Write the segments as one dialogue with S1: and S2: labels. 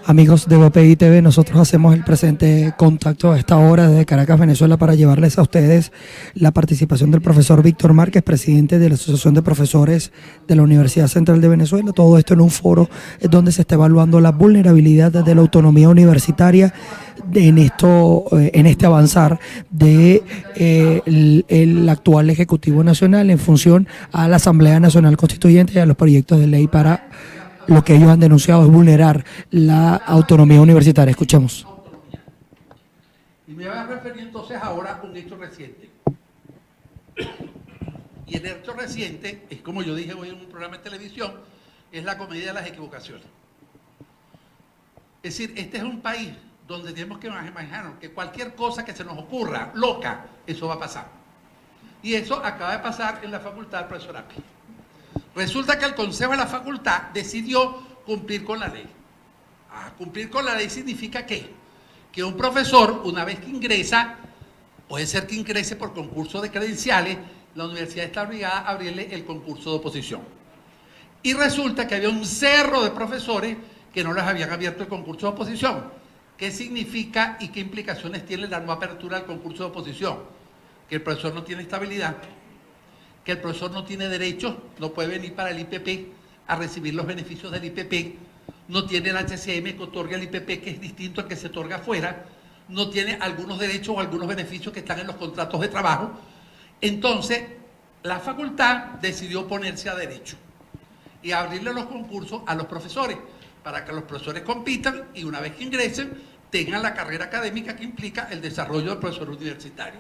S1: Amigos de BPI TV, nosotros hacemos el presente contacto a esta hora desde Caracas, Venezuela, para llevarles a ustedes la participación del profesor Víctor Márquez, presidente de la Asociación de Profesores de la Universidad Central de Venezuela. Todo esto en un foro donde se está evaluando la vulnerabilidad de la autonomía universitaria en este avanzar de el actual Ejecutivo Nacional en función a la Asamblea Nacional Constituyente y a los proyectos de ley para lo que ellos han denunciado es vulnerar la autonomía universitaria. Escuchemos.
S2: Y me voy a referir entonces ahora a un hecho reciente. Y el hecho reciente es, como yo dije hoy en un programa de televisión, es la comedia de las equivocaciones. Es decir, este es un país donde tenemos que imaginarnos que cualquier cosa que se nos ocurra, loca, eso va a pasar. Y eso acaba de pasar en la facultad del profesor Api. Resulta que el Consejo de la Facultad decidió cumplir con la ley. Cumplir con la ley significa ¿qué? Que un profesor, una vez que ingresa, puede ser que ingrese por concurso de credenciales, la universidad está obligada a abrirle el concurso de oposición. Y resulta que había un cerro de profesores que no les habían abierto el concurso de oposición. ¿Qué significa y qué implicaciones tiene la nueva apertura del concurso de oposición? Que el profesor no tiene estabilidad, que el profesor no tiene derechos, no puede venir para el IPP a recibir los beneficios del IPP, no tiene el HCM que otorga el IPP, que es distinto al que se otorga afuera, no tiene algunos derechos o algunos beneficios que están en los contratos de trabajo. Entonces, la facultad decidió ponerse a derecho y abrirle los concursos a los profesores para que los profesores compitan y una vez que ingresen tengan la carrera académica que implica el desarrollo del profesor universitario.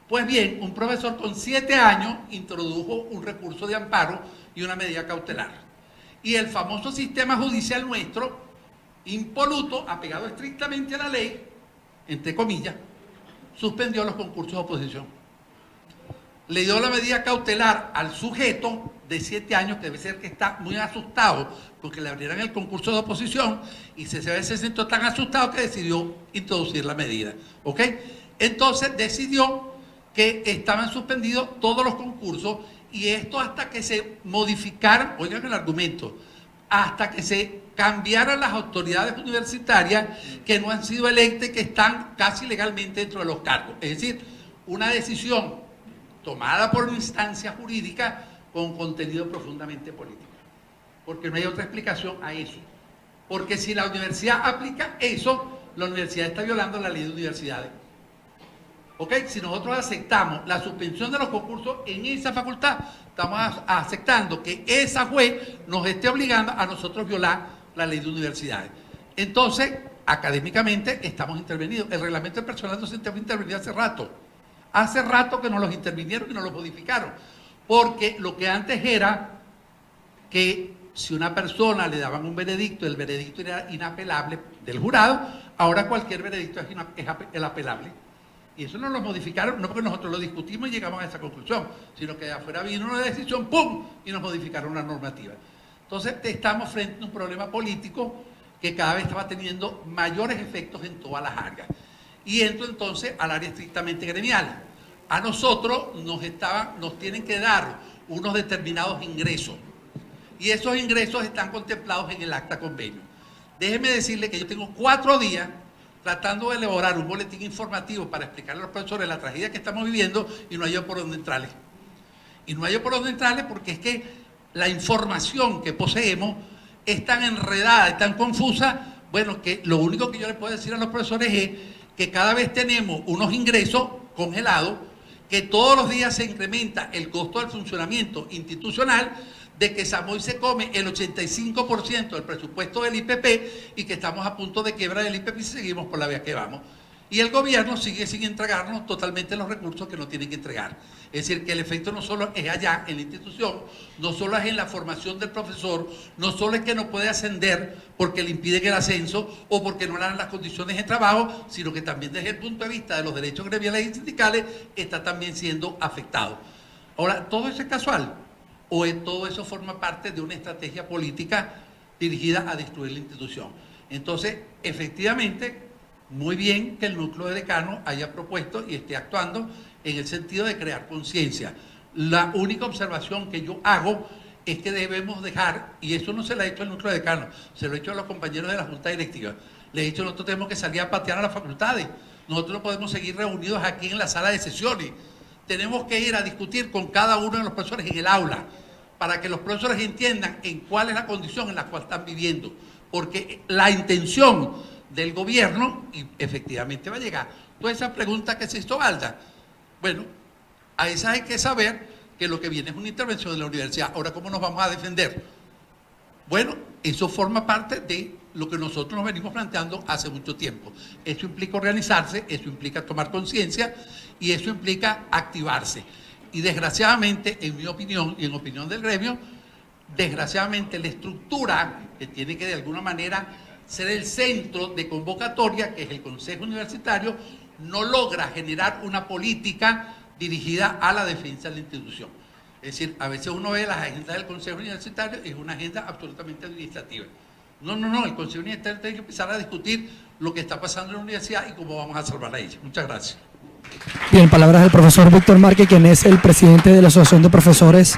S2: Pues bien, un profesor con 7 años introdujo un recurso de amparo y una medida cautelar. Y el famoso sistema judicial nuestro, impoluto, apegado estrictamente a la ley, entre comillas, suspendió los concursos de oposición. Le dio la medida cautelar al sujeto de 7 años, que debe ser que está muy asustado porque le abrieran el concurso de oposición y se sintió tan asustado que decidió introducir la medida. ¿Ok? Entonces decidió que estaban suspendidos todos los concursos y esto hasta que se modificaran, oigan el argumento, hasta que se cambiaran las autoridades universitarias que no han sido electas y que están casi legalmente dentro de los cargos. Es decir, una decisión tomada por una instancia jurídica con contenido profundamente político. Porque no hay otra explicación a eso. Porque si la universidad aplica eso, la universidad está violando la ley de universidades. ¿Ok? Si nosotros aceptamos la suspensión de los concursos en esa facultad, estamos aceptando que esa juez nos esté obligando a nosotros violar la ley de universidades. Entonces, académicamente estamos intervenidos. El reglamento del personal docente fue intervenido hace rato. Hace rato que nos los intervinieron y nos los modificaron. Porque lo que antes era que si una persona le daban un veredicto, el veredicto era inapelable del jurado, ahora cualquier veredicto es apelable. Y eso nos lo modificaron, no porque nosotros lo discutimos y llegamos a esa conclusión, sino que de afuera vino una decisión, ¡pum!, y nos modificaron la normativa. Entonces estamos frente a un problema político que cada vez estaba teniendo mayores efectos en todas las áreas. Y entro entonces al área estrictamente gremial. A nosotros nos tienen que dar unos determinados ingresos. Y esos ingresos están contemplados en el acta convenio. Déjeme decirle que yo tengo 4 días tratando de elaborar un boletín informativo para explicarle a los profesores la tragedia que estamos viviendo y no hay por dónde entrarles. Y no hay por dónde entrarles porque es que la información que poseemos es tan enredada y tan confusa, bueno, que lo único que yo les puedo decir a los profesores es que cada vez tenemos unos ingresos congelados, que todos los días se incrementa el costo del funcionamiento institucional, de que Samoy se come el 85% del presupuesto del IPP y que estamos a punto de quiebra del IPP si seguimos por la vía que vamos. Y el gobierno sigue sin entregarnos totalmente los recursos que nos tienen que entregar. Es decir, que el efecto no solo es allá en la institución, no solo es en la formación del profesor, no solo es que no puede ascender porque le impiden el ascenso o porque no le dan las condiciones de trabajo, sino que también desde el punto de vista de los derechos gremiales y sindicales está también siendo afectado. Ahora, ¿todo eso es casual? ¿O todo eso forma parte de una estrategia política dirigida a destruir la institución? Entonces, efectivamente, muy bien que el núcleo de decanos haya propuesto y esté actuando en el sentido de crear conciencia. La única observación que yo hago es que debemos dejar, y eso no se lo ha hecho el núcleo de decanos, se lo he hecho a los compañeros de la Junta Directiva, les he dicho, nosotros tenemos que salir a patear a las facultades, nosotros no podemos seguir reunidos aquí en la sala de sesiones, tenemos que ir a discutir con cada uno de los profesores en el aula, para que los profesores entiendan en cuál es la condición en la cual están viviendo, porque la intención del gobierno, y efectivamente va a llegar. Toda esa pregunta que se hizo Valda, bueno, a esa hay que saber que lo que viene es una intervención de la universidad. Ahora, ¿cómo nos vamos a defender? Bueno, eso forma parte de lo que nosotros nos venimos planteando hace mucho tiempo. Eso implica organizarse, eso implica tomar conciencia y eso implica activarse. Y desgraciadamente, en mi opinión y en opinión del gremio, desgraciadamente la estructura que tiene que de alguna manera ser el centro de convocatoria, que es el Consejo Universitario, no logra generar una política dirigida a la defensa de la institución. Es decir, a veces uno ve las agendas del Consejo Universitario y es una agenda absolutamente administrativa. No, el Consejo Universitario tiene que empezar a discutir lo que está pasando en la universidad y cómo vamos a salvar a ella. Muchas gracias.
S1: Bien, palabras del profesor Víctor Márquez, quien es el presidente de la Asociación de Profesores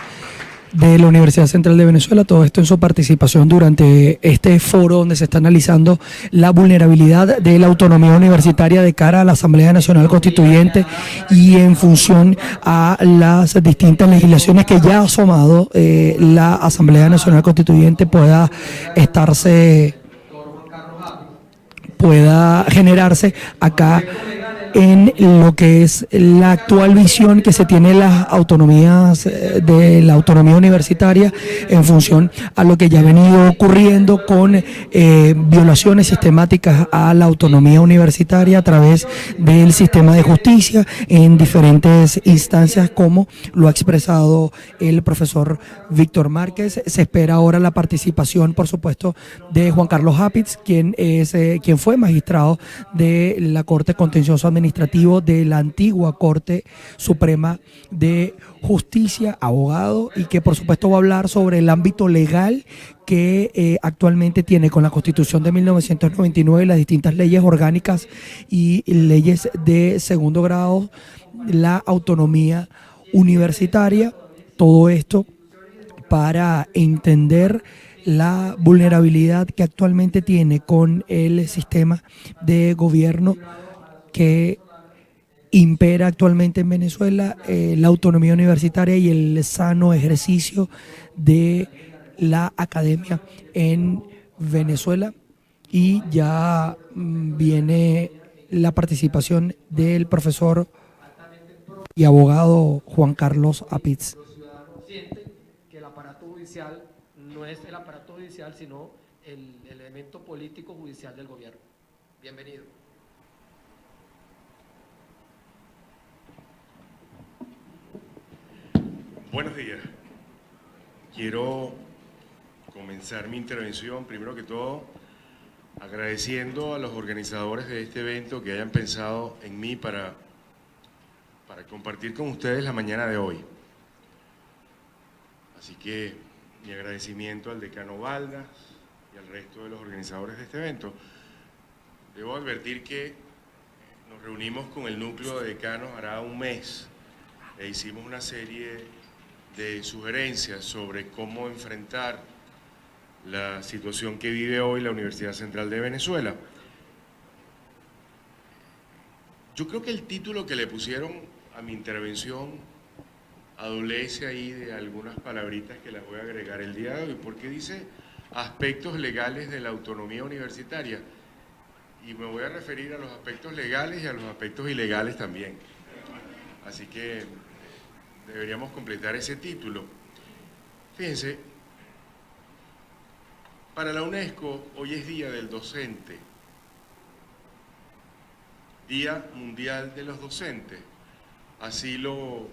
S1: de la Universidad Central de Venezuela. Todo esto en su participación durante este foro donde se está analizando la vulnerabilidad de la autonomía universitaria de cara a la Asamblea Nacional Constituyente y en función a las distintas legislaciones que ya ha asomado la Asamblea Nacional Constituyente pueda generarse acá en lo que es la actual visión que se tiene de las autonomías, de la autonomía universitaria en función a lo que ya ha venido ocurriendo con violaciones sistemáticas a la autonomía universitaria a través del sistema de justicia en diferentes instancias, como lo ha expresado el profesor Víctor Márquez. Se espera ahora la participación, por supuesto, de Juan Carlos Apitz, quien fue magistrado de la Corte Contencioso Administrativo de la antigua Corte Suprema de Justicia, abogado, y que por supuesto va a hablar sobre el ámbito legal que actualmente tiene con la Constitución de 1999 y las distintas leyes orgánicas y leyes de segundo grado, la autonomía universitaria. Todo esto para entender la vulnerabilidad que actualmente tiene con el sistema de gobierno que impera actualmente en Venezuela, la autonomía universitaria y el sano ejercicio de la academia en Venezuela. Y ya viene la participación del profesor y abogado Juan Carlos Apitz.
S3: Que el aparato judicial no es el aparato judicial, sino el elemento político judicial del gobierno. Bienvenido.
S4: Buenos días. Quiero comenzar mi intervención, primero que todo, agradeciendo a los organizadores de este evento que hayan pensado en mí para compartir con ustedes la mañana de hoy. Así que mi agradecimiento al decano Valda y al resto de los organizadores de este evento. Debo advertir que nos reunimos con el núcleo de decanos hará un mes e hicimos una serie de sugerencias sobre cómo enfrentar la situación que vive hoy la Universidad Central de Venezuela. Yo creo que el título que le pusieron a mi intervención adolece ahí de algunas palabritas que las voy a agregar el día de hoy, porque dice aspectos legales de la autonomía universitaria, y me voy a referir a los aspectos legales y a los aspectos ilegales también. Así que deberíamos completar ese título. Fíjense, para la UNESCO hoy es Día del Docente, Día Mundial de los Docentes. Así lo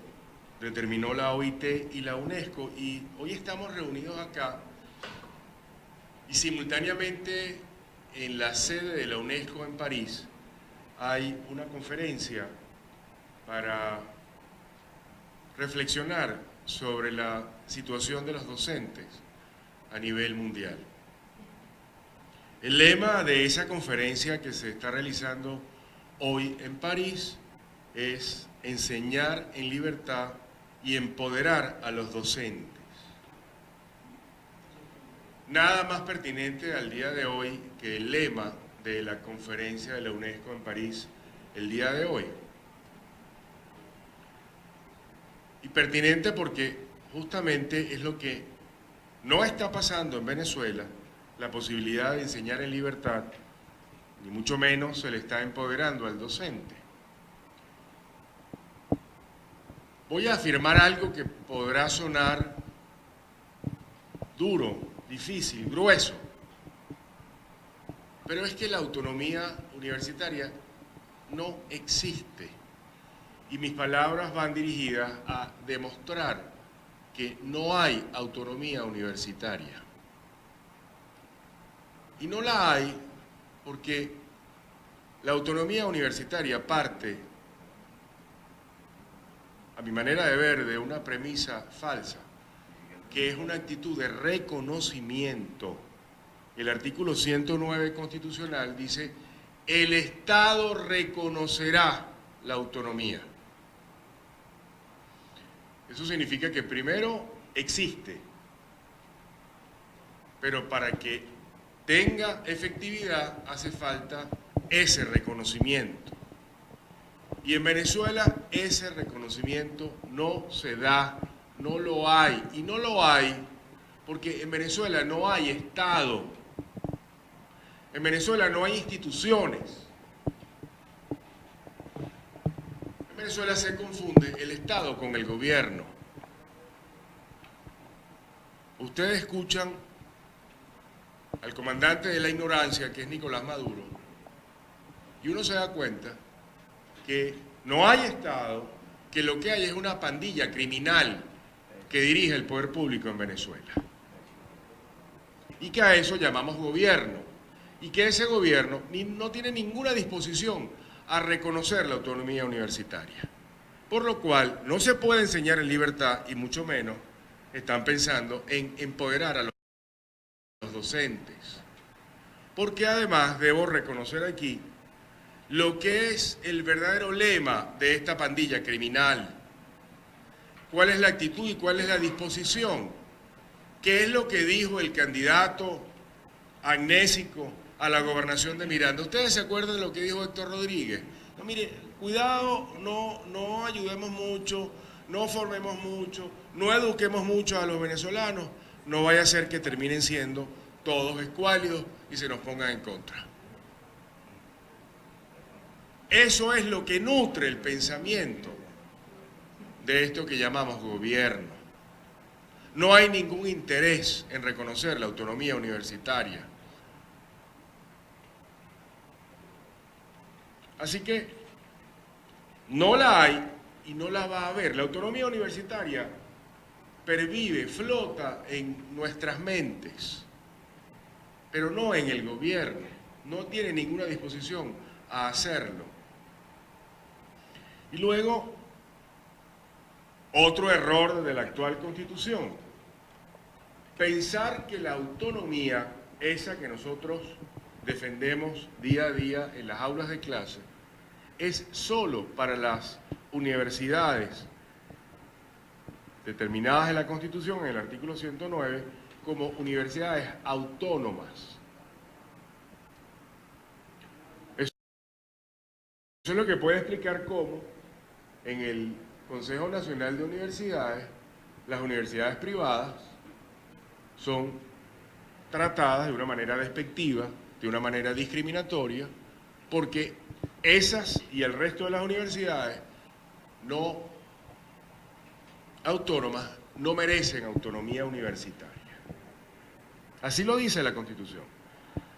S4: determinó la OIT y la UNESCO, y hoy estamos reunidos acá y simultáneamente en la sede de la UNESCO en París hay una conferencia para reflexionar sobre la situación de los docentes a nivel mundial. El lema de esa conferencia que se está realizando hoy en París es enseñar en libertad y empoderar a los docentes. nada más pertinente al día de hoy que el lema de la conferencia de la UNESCO en París el día de hoy. Y pertinente porque justamente es lo que no está pasando en Venezuela, la posibilidad de enseñar en libertad, ni mucho menos se le está empoderando al docente. Voy a afirmar algo que podrá sonar duro, difícil, grueso, pero es que la autonomía universitaria no existe. Y mis palabras van dirigidas a demostrar que no hay autonomía universitaria. Y no la hay porque la autonomía universitaria parte, a mi manera de ver, de una premisa falsa, que es una actitud de reconocimiento. El artículo 109 constitucional dice: el Estado reconocerá la autonomía. Eso significa que primero existe, pero para que tenga efectividad hace falta ese reconocimiento. Y en Venezuela ese reconocimiento no se da, no lo hay. Y no lo hay porque en Venezuela no hay Estado, en Venezuela no hay instituciones. En Venezuela se confunde el Estado con el gobierno. Ustedes escuchan al comandante de la ignorancia, que es Nicolás Maduro, y uno se da cuenta que no hay Estado, que lo que hay es una pandilla criminal que dirige el poder público en Venezuela. Y que a eso llamamos gobierno. Y que ese gobierno no tiene ninguna disposición a reconocer la autonomía universitaria. Por lo cual no se puede enseñar en libertad y mucho menos están pensando en empoderar a los docentes. Porque además debo reconocer aquí lo que es el verdadero lema de esta pandilla criminal. ¿Cuál es la actitud y cuál es la disposición? ¿Qué es lo que dijo el candidato amnésico a la gobernación de Miranda? ¿Ustedes se acuerdan de lo que dijo Héctor Rodríguez? No, mire, cuidado, no ayudemos mucho, no formemos mucho, no eduquemos mucho a los venezolanos, no vaya a ser que terminen siendo todos escuálidos y se nos pongan en contra. Eso es lo que nutre el pensamiento de esto que llamamos gobierno. No hay ningún interés en reconocer la autonomía universitaria. Así que no la hay y no la va a haber. La autonomía universitaria pervive, flota en nuestras mentes, pero no en el gobierno. No tiene ninguna disposición a hacerlo. Y luego, otro error de la actual Constitución: pensar que la autonomía, esa que nosotros defendemos día a día en las aulas de clase, es solo para las universidades determinadas en la Constitución, en el artículo 109, como universidades autónomas. Eso es lo que puede explicar cómo en el Consejo Nacional de Universidades, las universidades privadas son tratadas de una manera despectiva, de una manera discriminatoria, porque esas y el resto de las universidades no autónomas no merecen autonomía universitaria. Así lo dice la Constitución.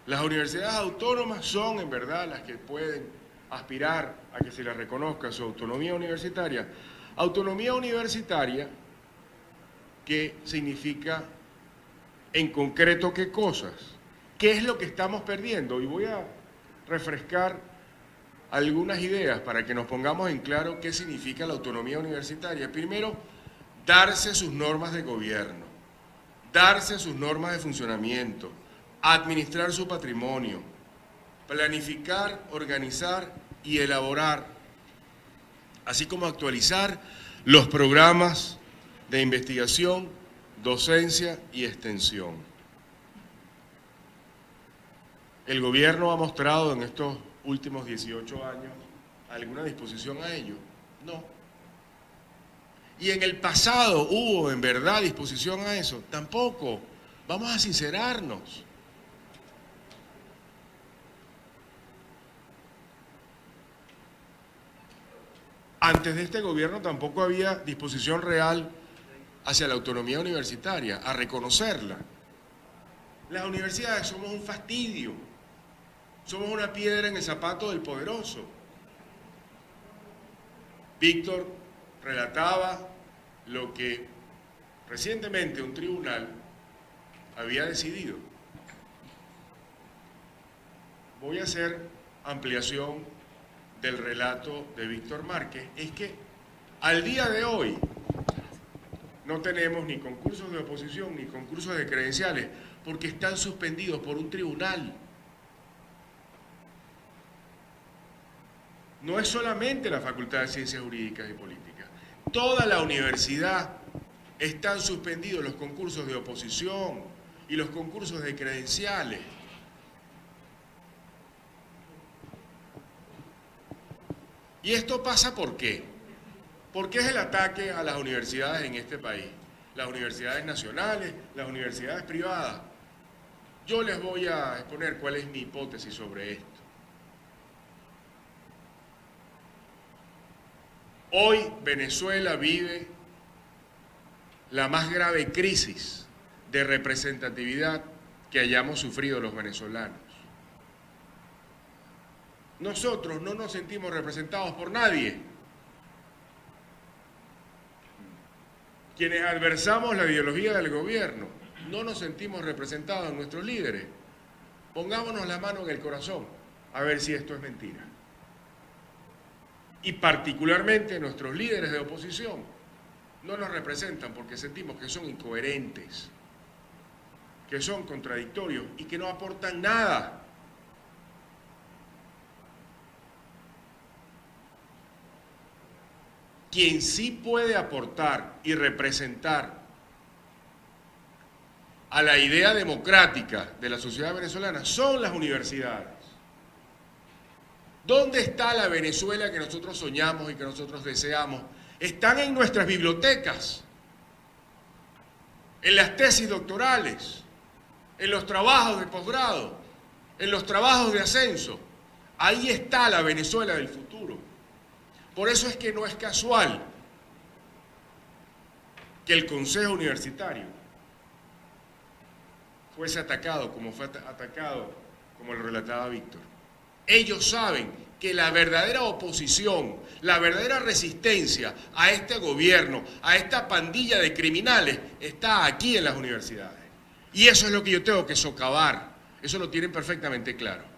S4: Las universidades autónomas son en verdad las que pueden aspirar a que se les reconozca su autonomía universitaria. Autonomía universitaria que significa en concreto qué cosas, qué es lo que estamos perdiendo. Y voy a refrescar algunas ideas para que nos pongamos en claro qué significa la autonomía universitaria. Primero, darse sus normas de gobierno, darse sus normas de funcionamiento, administrar su patrimonio, planificar, organizar y elaborar, así como actualizar los programas de investigación, docencia y extensión. ¿El gobierno ha mostrado en estos últimos 18 años alguna disposición a ello? No. ¿Y en el pasado hubo en verdad disposición a eso? Tampoco. Vamos a sincerarnos. Antes de este gobierno tampoco había disposición real hacia la autonomía universitaria, a reconocerla. Las universidades somos un fastidio, somos una piedra en el zapato del poderoso. Víctor relataba lo que recientemente un tribunal había decidido. Voy a hacer ampliación del relato de Víctor Márquez. Es que al día de hoy no tenemos ni concursos de oposición ni concursos de credenciales porque están suspendidos por un tribunal. No es solamente la Facultad de Ciencias Jurídicas y Políticas. Toda la universidad están suspendidos los concursos de oposición y los concursos de credenciales. ¿Y esto pasa por qué? Porque es el ataque a las universidades en este país. Las universidades nacionales, las universidades privadas. Yo les voy a exponer cuál es mi hipótesis sobre esto. Hoy Venezuela vive la más grave crisis de representatividad que hayamos sufrido los venezolanos. Nosotros no nos sentimos representados por nadie. Quienes adversamos la ideología del gobierno, no nos sentimos representados en nuestros líderes. Pongámonos la mano en el corazón a ver si esto es mentira. Y particularmente nuestros líderes de oposición no nos representan porque sentimos que son incoherentes, que son contradictorios y que no aportan nada. Quien sí puede aportar y representar a la idea democrática de la sociedad venezolana son las universidades. ¿Dónde está la Venezuela que nosotros soñamos y que nosotros deseamos? Están en nuestras bibliotecas, en las tesis doctorales, en los trabajos de posgrado, en los trabajos de ascenso. Ahí está la Venezuela del futuro. Por eso es que no es casual que el Consejo Universitario fuese atacado como fue atacado, como lo relataba Víctor. Ellos saben que la verdadera oposición, la verdadera resistencia a este gobierno, a esta pandilla de criminales, está aquí en las universidades. Y eso es lo que yo tengo que socavar. Eso lo tienen perfectamente claro.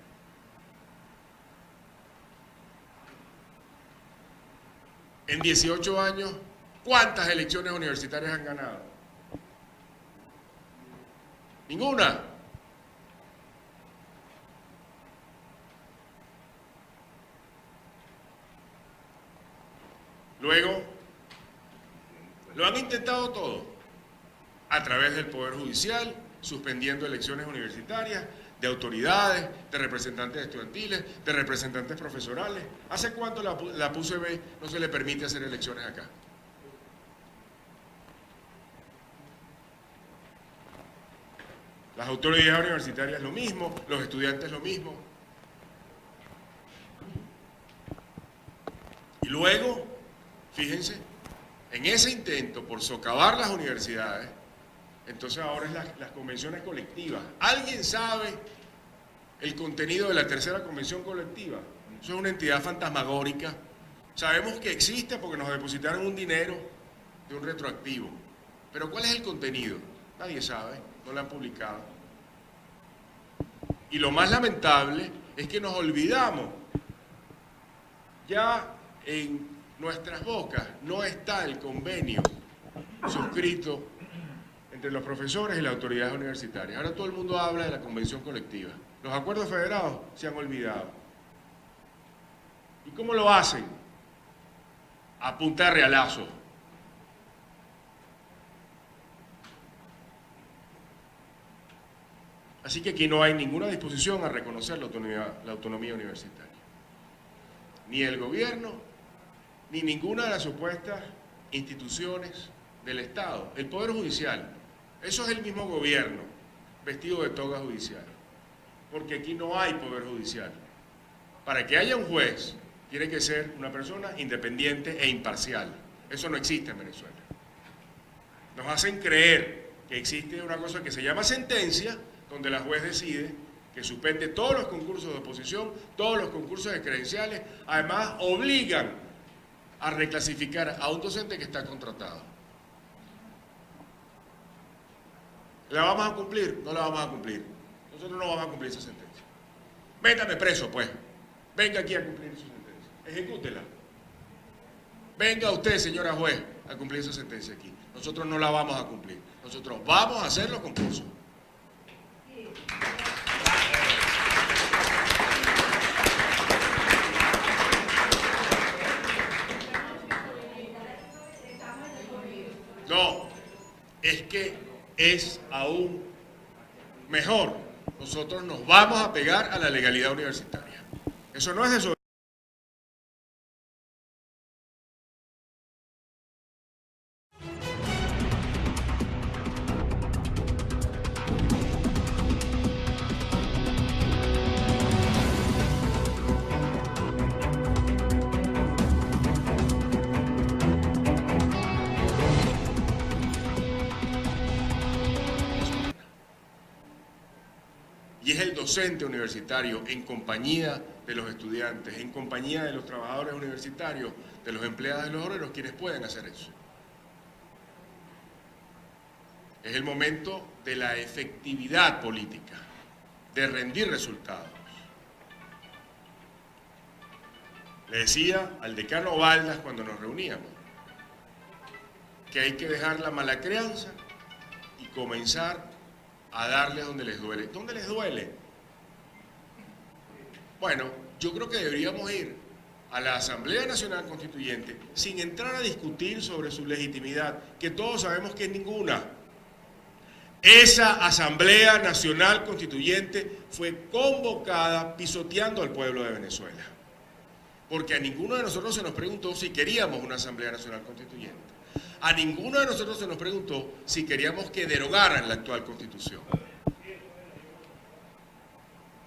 S4: En 18 años, ¿cuántas elecciones universitarias han ganado? Ninguna. Luego, lo han intentado todo, a través del Poder Judicial, suspendiendo elecciones universitarias, de autoridades, de representantes estudiantiles, de representantes profesorales. ¿Hace cuánto la PUCB no se le permite hacer elecciones acá? Las autoridades universitarias lo mismo, los estudiantes lo mismo. Y luego, fíjense, en ese intento por socavar las universidades, entonces ahora es las convenciones colectivas. ¿Alguien sabe el contenido de la tercera convención colectiva? Eso es una entidad fantasmagórica. Sabemos que existe porque nos depositaron un dinero de un retroactivo. Pero ¿cuál es el contenido? Nadie sabe, no lo han publicado. Y lo más lamentable es que nos olvidamos. Ya en nuestras bocas no está el convenio suscrito entre los profesores y las autoridades universitarias. Ahora todo el mundo habla de la convención colectiva. Los acuerdos federados se han olvidado. ¿Y cómo lo hacen? A punta de realazo. Así que aquí no hay ninguna disposición a reconocer la autonomía universitaria. Ni el gobierno, ni ninguna de las supuestas instituciones del Estado. El Poder Judicial, eso es el mismo gobierno, vestido de toga judicial. Porque aquí no hay Poder Judicial. Para que haya un juez, tiene que ser una persona independiente e imparcial. Eso no existe en Venezuela. Nos hacen creer que existe una cosa que se llama sentencia, donde la juez decide que suspende todos los concursos de oposición, todos los concursos de credenciales, además obligan a reclasificar a un docente que está contratado. ¿La vamos a cumplir? No la vamos a cumplir. Nosotros no vamos a cumplir esa sentencia. Métame preso, pues. Venga aquí a cumplir su sentencia. Ejecútela. Venga usted, señora juez, a cumplir esa sentencia aquí. Nosotros no la vamos a cumplir. Nosotros vamos a hacer los concursos. No, es que es aún mejor. Nosotros nos vamos a pegar a la legalidad universitaria. Eso no es eso. Y es el docente universitario en compañía de los estudiantes, en compañía de los trabajadores universitarios, de los empleados de los obreros, quienes pueden hacer eso. Es el momento de la efectividad política, de rendir resultados. Le decía al decano Baldas cuando nos reuníamos que hay que dejar la mala crianza y comenzar a darles donde les duele. ¿Dónde les duele? Bueno, yo creo que deberíamos ir a la Asamblea Nacional Constituyente sin entrar a discutir sobre su legitimidad, que todos sabemos que es ninguna. Esa Asamblea Nacional Constituyente fue convocada pisoteando al pueblo de Venezuela, porque a ninguno de nosotros se nos preguntó si queríamos una Asamblea Nacional Constituyente. A ninguno de nosotros se nos preguntó si queríamos que derogaran la actual Constitución.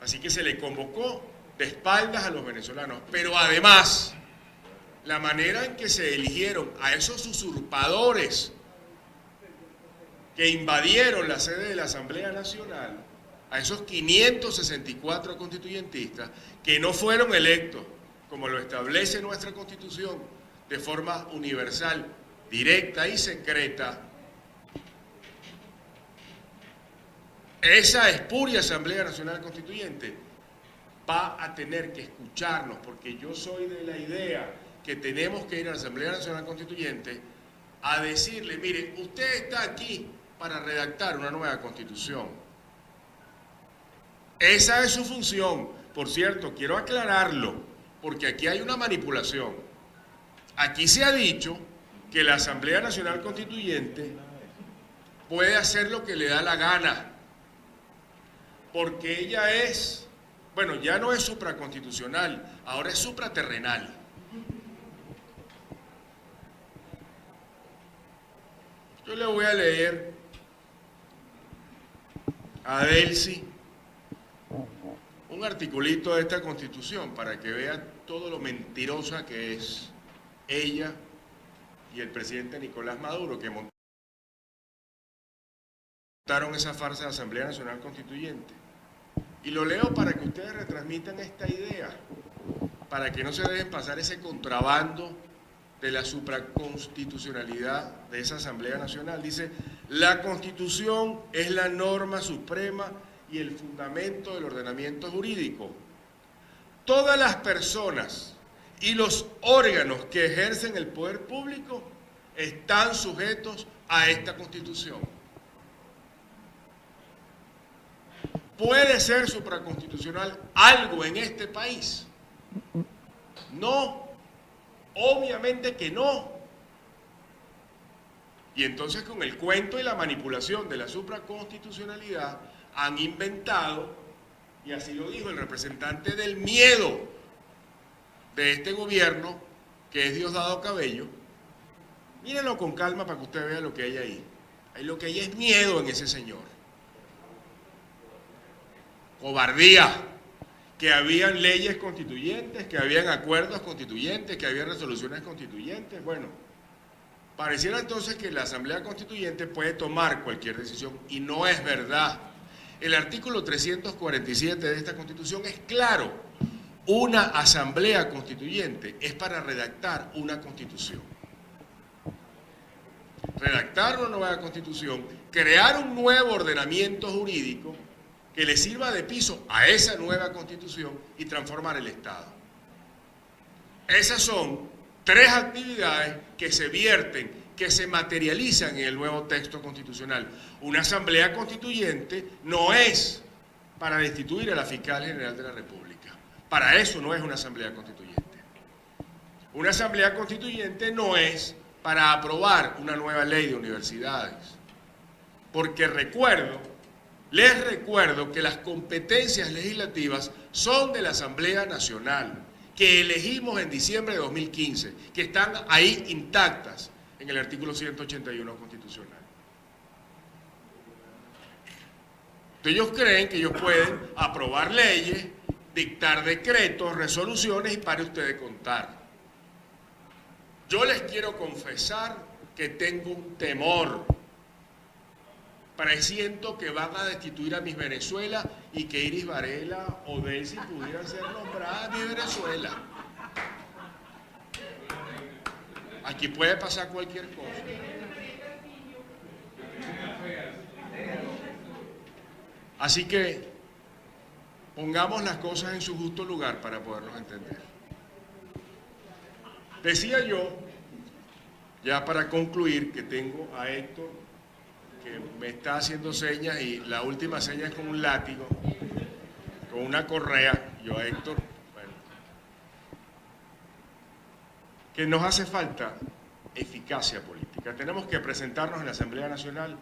S4: Así que se le convocó de espaldas a los venezolanos, pero además, la manera en que se eligieron a esos usurpadores que invadieron la sede de la Asamblea Nacional, a esos 564 constituyentistas que no fueron electos, como lo establece nuestra Constitución, de forma universal, directa y secreta, esa espuria Asamblea Nacional Constituyente va a tener que escucharnos, porque yo soy de la idea que tenemos que ir a la Asamblea Nacional Constituyente a decirle, mire, usted está aquí para redactar una nueva Constitución. Esa es su función. Por cierto, quiero aclararlo, porque aquí hay una manipulación. Aquí se ha dicho que la Asamblea Nacional Constituyente puede hacer lo que le da la gana, porque ella es, bueno, ya no es supraconstitucional, ahora es supraterrenal. Yo le voy a leer a Delcy un articulito de esta Constitución para que vea todo lo mentirosa que es ella y el presidente Nicolás Maduro, que montaron esa farsa de Asamblea Nacional Constituyente. Y lo leo para que ustedes retransmitan esta idea, para que no se dejen pasar ese contrabando de la supraconstitucionalidad de esa Asamblea Nacional. Dice, la Constitución es la norma suprema y el fundamento del ordenamiento jurídico. Todas las personas y los órganos que ejercen el poder público están sujetos a esta Constitución. ¿Puede ser supraconstitucional algo en este país? No, obviamente que no. Y entonces con el cuento y la manipulación de la supraconstitucionalidad han inventado, y así lo dijo el representante del miedo de este gobierno, que es Diosdado Cabello. Mírenlo con calma para que usted vea lo que hay ahí. Lo que hay es miedo en ese señor. Cobardía. Que habían leyes constituyentes, que habían acuerdos constituyentes, que habían resoluciones constituyentes. Bueno, pareciera entonces que la Asamblea Constituyente puede tomar cualquier decisión, y no es verdad. El artículo 347 de esta Constitución es claro. Una Asamblea Constituyente es para redactar una Constitución. Redactar una nueva Constitución, crear un nuevo ordenamiento jurídico que le sirva de piso a esa nueva Constitución y transformar el Estado. Esas son tres actividades que se vierten, que se materializan en el nuevo texto constitucional. Una Asamblea Constituyente no es para destituir a la Fiscal General de la República. Para eso no es una Asamblea Constituyente. Una Asamblea Constituyente no es para aprobar una nueva ley de universidades. Porque les recuerdo que las competencias legislativas son de la Asamblea Nacional, que elegimos en diciembre de 2015, que están ahí intactas en el artículo 181 constitucional. Entonces ellos creen que ellos pueden aprobar leyes, dictar decretos, resoluciones, y pare usted de contar. Yo les quiero confesar que tengo un temor. Presiento que van a destituir a Miss Venezuela y que Iris Varela o Delcy pudieran ser nombradas Miss Venezuela. Aquí puede pasar cualquier cosa. Así que pongamos las cosas en su justo lugar para podernos entender. Decía yo, ya para concluir, que tengo a Héctor, que me está haciendo señas, y la última seña es con un látigo, con una correa. Yo a Héctor, bueno, que nos hace falta eficacia política. Tenemos que presentarnos en la Asamblea Nacional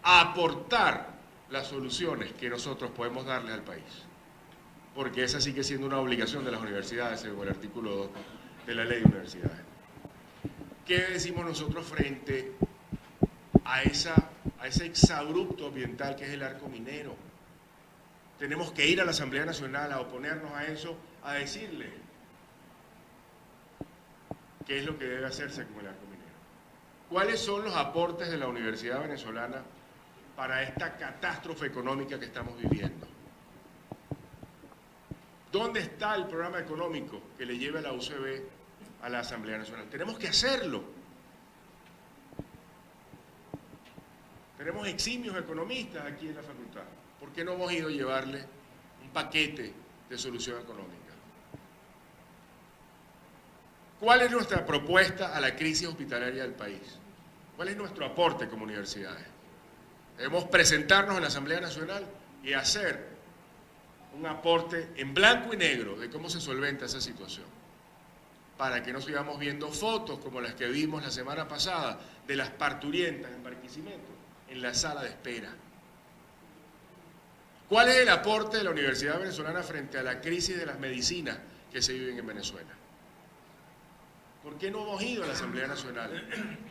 S4: a aportar las soluciones que nosotros podemos darle al país, porque esa sigue siendo una obligación de las universidades según el artículo 2 de la Ley de Universidades. ¿Qué decimos nosotros frente a ese exabrupto ambiental que es el arco minero? Tenemos que ir a la Asamblea Nacional a oponernos a eso, a decirle qué es lo que debe hacerse con el arco minero. ¿Cuáles son los aportes de la Universidad Venezolana para esta catástrofe económica que estamos viviendo? ¿Dónde está el programa económico que le lleve a la UCB a la Asamblea Nacional? Tenemos que hacerlo. Tenemos eximios economistas aquí en la facultad. ¿Por qué no hemos ido a llevarle un paquete de solución económica? ¿Cuál es nuestra propuesta a la crisis hospitalaria del país? ¿Cuál es nuestro aporte como universidades? Debemos presentarnos en la Asamblea Nacional y hacer un aporte en blanco y negro de cómo se solventa esa situación, para que no sigamos viendo fotos como las que vimos la semana pasada de las parturientas en Barquisimeto en la sala de espera. ¿Cuál es el aporte de la Universidad Venezolana frente a la crisis de las medicinas que se viven en Venezuela? ¿Por qué no hemos ido a la Asamblea Nacional?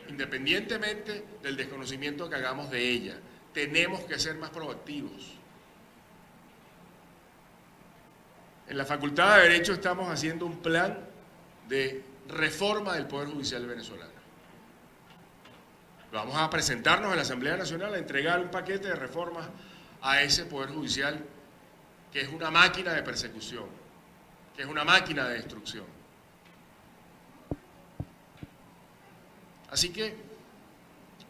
S4: Independientemente del desconocimiento que hagamos de ella, tenemos que ser más proactivos. En la Facultad de Derecho estamos haciendo un plan de reforma del Poder Judicial venezolano. Vamos a presentarnos en la Asamblea Nacional a entregar un paquete de reformas a ese Poder Judicial que es una máquina de persecución, que es una máquina de destrucción. Así que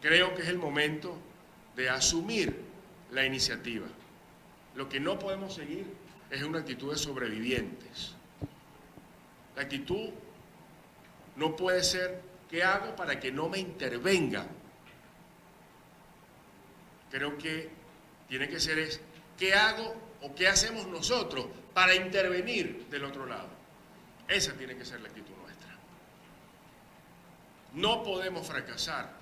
S4: creo que es el momento de asumir la iniciativa. Lo que no podemos seguir es una actitud de sobrevivientes. La actitud no puede ser ¿qué hago para que no me intervengan? Creo que tiene que ser ¿qué hago o qué hacemos nosotros para intervenir del otro lado? Esa tiene que ser la actitud nuestra. No podemos fracasar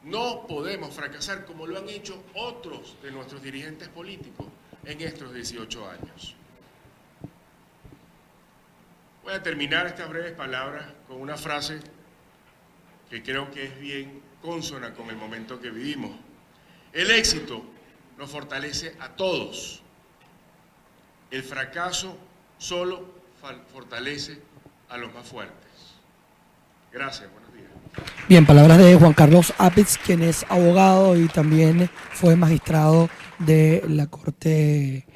S4: No podemos fracasar como lo han hecho otros de nuestros dirigentes políticos en estos 18 años. Voy a terminar estas breves palabras con una frase que creo que es bien consona con el momento que vivimos. El éxito nos fortalece a todos. El fracaso solo fortalece a los más fuertes. Gracias, buenos días.
S1: Bien, palabras de Juan Carlos Apitz, quien es abogado y también fue magistrado de la Corte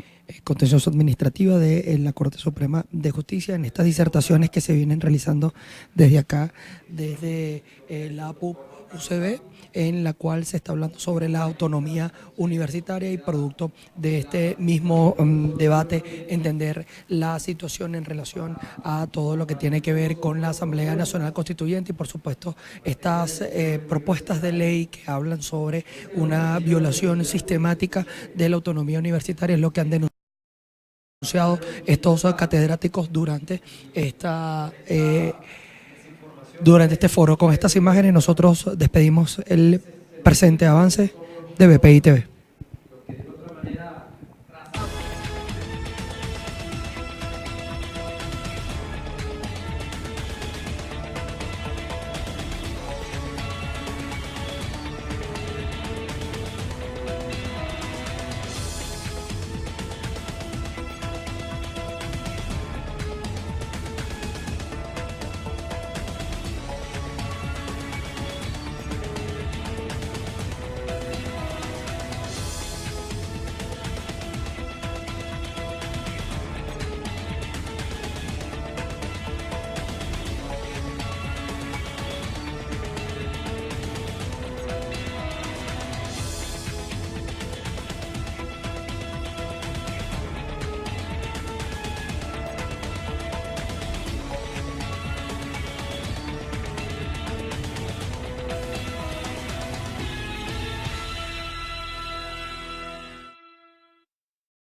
S1: Contencioso Administrativa de la Corte Suprema de Justicia en estas disertaciones que se vienen realizando desde acá, desde la APUC-UCB, en la cual se está hablando sobre la autonomía universitaria y producto de este mismo debate, entender la situación en relación a todo lo que tiene que ver con la Asamblea Nacional Constituyente y por supuesto estas propuestas de ley que hablan sobre una violación sistemática de la autonomía universitaria, es lo que han denunciado estos catedráticos durante este foro. Con estas imágenes nosotros despedimos el presente avance de BPI TV.